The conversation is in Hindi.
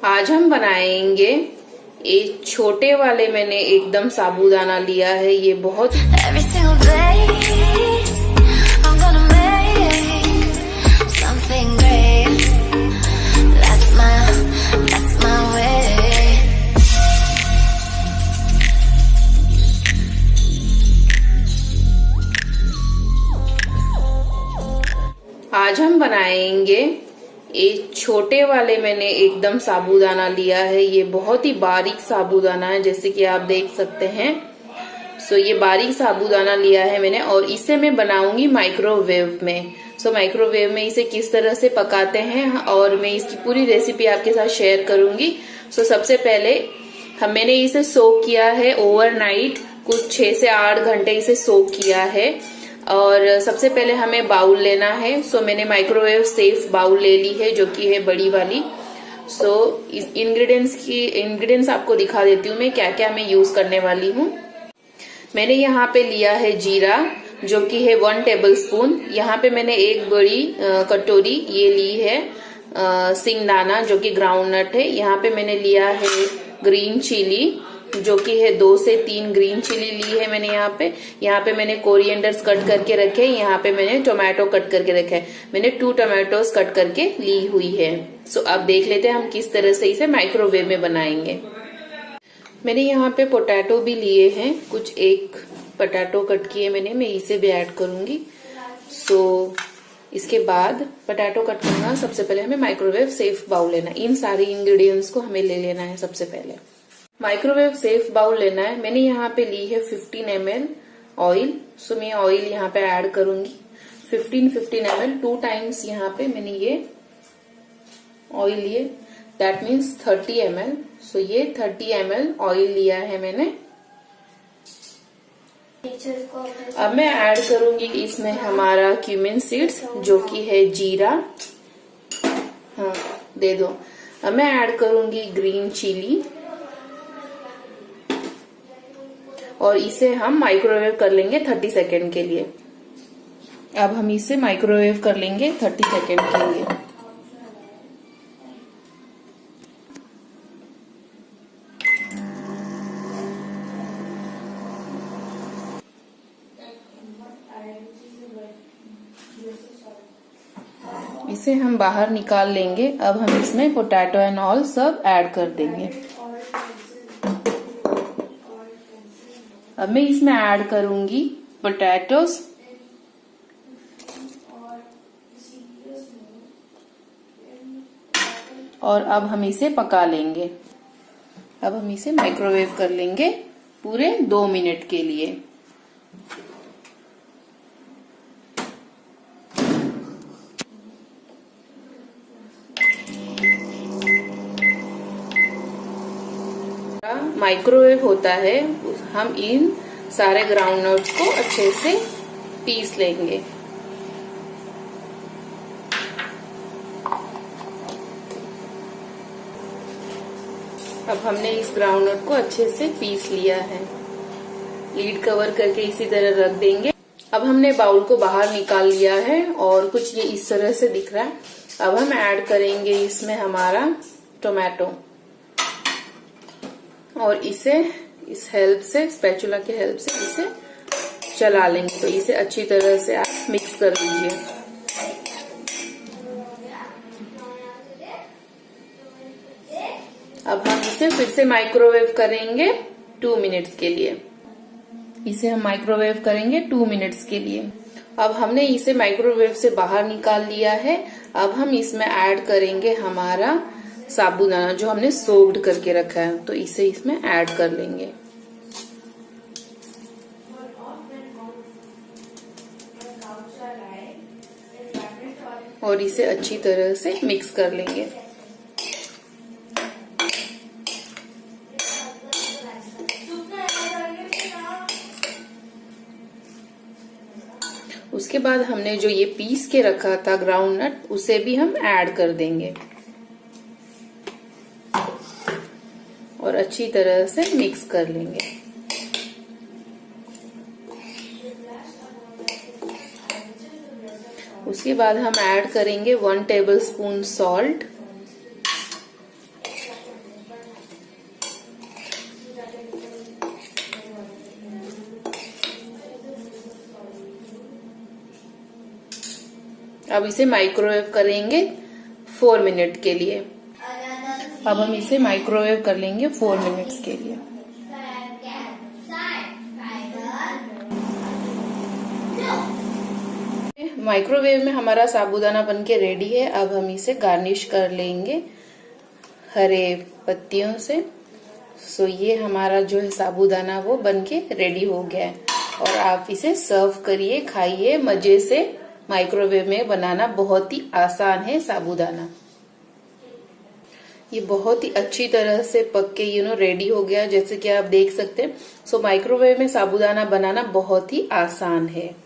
आज हम बनाएंगे एक छोटे वाले, मैंने एकदम साबूदाना लिया है। ये बहुत आज हम बनाएंगे एक छोटे वाले, मैंने एकदम साबूदाना लिया है। ये बहुत ही बारीक साबूदाना है, जैसे कि आप देख सकते हैं। ये बारीक साबूदाना लिया है मैंने, और इसे मैं बनाऊंगी माइक्रोवेव में। माइक्रोवेव में इसे किस तरह से पकाते हैं और मैं इसकी पूरी रेसिपी आपके साथ शेयर करूंगी। सबसे पहले मैंने इसे सोक किया है ओवरनाइट, कुछ 6 से 8 घंटे इसे सोक किया है। और सबसे पहले हमें बाउल लेना है। मैंने माइक्रोवेव सेफ बाउल ले ली है, जो कि है बड़ी वाली। इंग्रेडिएंट्स आपको दिखा देती हूँ मैं क्या क्या मैं यूज करने वाली हूँ। मैंने यहाँ पे लिया है जीरा, जो कि है 1 टेबलस्पून। यहाँ पे मैंने एक बड़ी कटोरी ये ली है सिंगदाना, जो कि ग्राउंडनट है। यहाँ पे मैंने लिया है ग्रीन चिली, जो कि है 2 से 3 ग्रीन चिली ली है मैंने। यहाँ पे मैंने कोरिएंडर्स कट करके रखे। यहाँ पे मैंने टोमेटो कट करके रखे है। मैंने 2 टोमेटोज कट करके ली हुई है। अब देख लेते हैं हम किस तरह से इसे माइक्रोवेव में बनाएंगे। मैंने यहाँ पे पोटैटो भी लिए हैं, कुछ 1 पोटैटो कट किए मैंने, मैं इसे भी ऐड करूंगी। इसके बाद पोटैटो कट करना, सबसे पहले हमें माइक्रोवेव सेफ बाउल लेना है। इन सारी इंग्रेडिएंट्स को हमें ले लेना है। सबसे पहले माइक्रोवेव सेफ बाउल लेना है। मैंने यहाँ पे ली है 15 ml ऑयल। मैं ऑयल यहाँ पे ऐड करूंगी 15 ml 2 टाइम्स। यहाँ पे मैंने ये ऑयल लिए, दैट मीन्स 30 ml। ये 30 ml ऑयल लिया है मैंने। अब मैं ऐड करूंगी इसमें हमारा क्यूमिन सीड्स, जो कि है जीरा। हाँ, दे दो। अब मैं ऐड करूंगी ग्रीन चिली, और इसे हम माइक्रोवेव कर लेंगे 30 सेकेंड के लिए। अब हम इसे माइक्रोवेव कर लेंगे 30 सेकेंड के लिए। इसे हम बाहर निकाल लेंगे। अब हम इसमें पोटैटो एंड ऑल सब ऐड कर देंगे। अब मैं इसमें ऐड करूंगी पोटैटोस, और अब हम इसे पका लेंगे। अब हम इसे माइक्रोवेव कर लेंगे पूरे 2 मिनट के लिए। माइक्रोवेव होता है, हम इन सारे ग्राउंडनट्स को अच्छे से पीस लेंगे। अब हमने इस ग्राउंडनट को अच्छे से पीस लिया है। लीड कवर करके इसी तरह रख देंगे। अब हमने बाउल को बाहर निकाल लिया है, और कुछ ये इस तरह से दिख रहा है। अब हम ऐड करेंगे इसमें हमारा टोमेटो, और इसे इस हेल्प से, स्पैचुला के हेल्प से इसे चला लेंगे। तो इसे अच्छी तरह से आप मिक्स कर लीजिए। अब हम इसे फिर से माइक्रोवेव करेंगे 2 मिनट्स के लिए। इसे हम माइक्रोवेव करेंगे 2 मिनट्स के लिए। अब हमने इसे माइक्रोवेव से बाहर निकाल लिया है। अब हम इसमें ऐड करेंगे हमारा साबूदाना, जो हमने सोक्ड करके रखा है। तो इसे इसमें ऐड कर लेंगे। और इसे अच्छी तरह से मिक्स कर लेंगे। उसके बाद हमने जो ये पीस के रखा था ग्राउंडनट, उसे भी हम ऐड कर देंगे और अच्छी तरह से मिक्स कर लेंगे। उसके बाद हम ऐड करेंगे 1 टेबलस्पून सॉल्ट अब इसे माइक्रोवेव करेंगे 4 मिनट के लिए। अब हम इसे माइक्रोवेव कर लेंगे 4 मिनट्स के लिए। माइक्रोवेव में हमारा साबूदाना बनके रेडी है। अब हम इसे गार्निश कर लेंगे हरे पत्तियों से। सो ये हमारा जो है साबूदाना वो बनके रेडी हो गया है और आप इसे सर्व करिए, खाइए मजे से। माइक्रोवेव में बनाना बहुत ही आसान है साबूदाना। ये बहुत ही अच्छी तरह से पक के रेडी हो गया, जैसे कि आप देख सकते हैं। सो माइक्रोवेव में साबूदाना बनाना बहुत ही आसान है।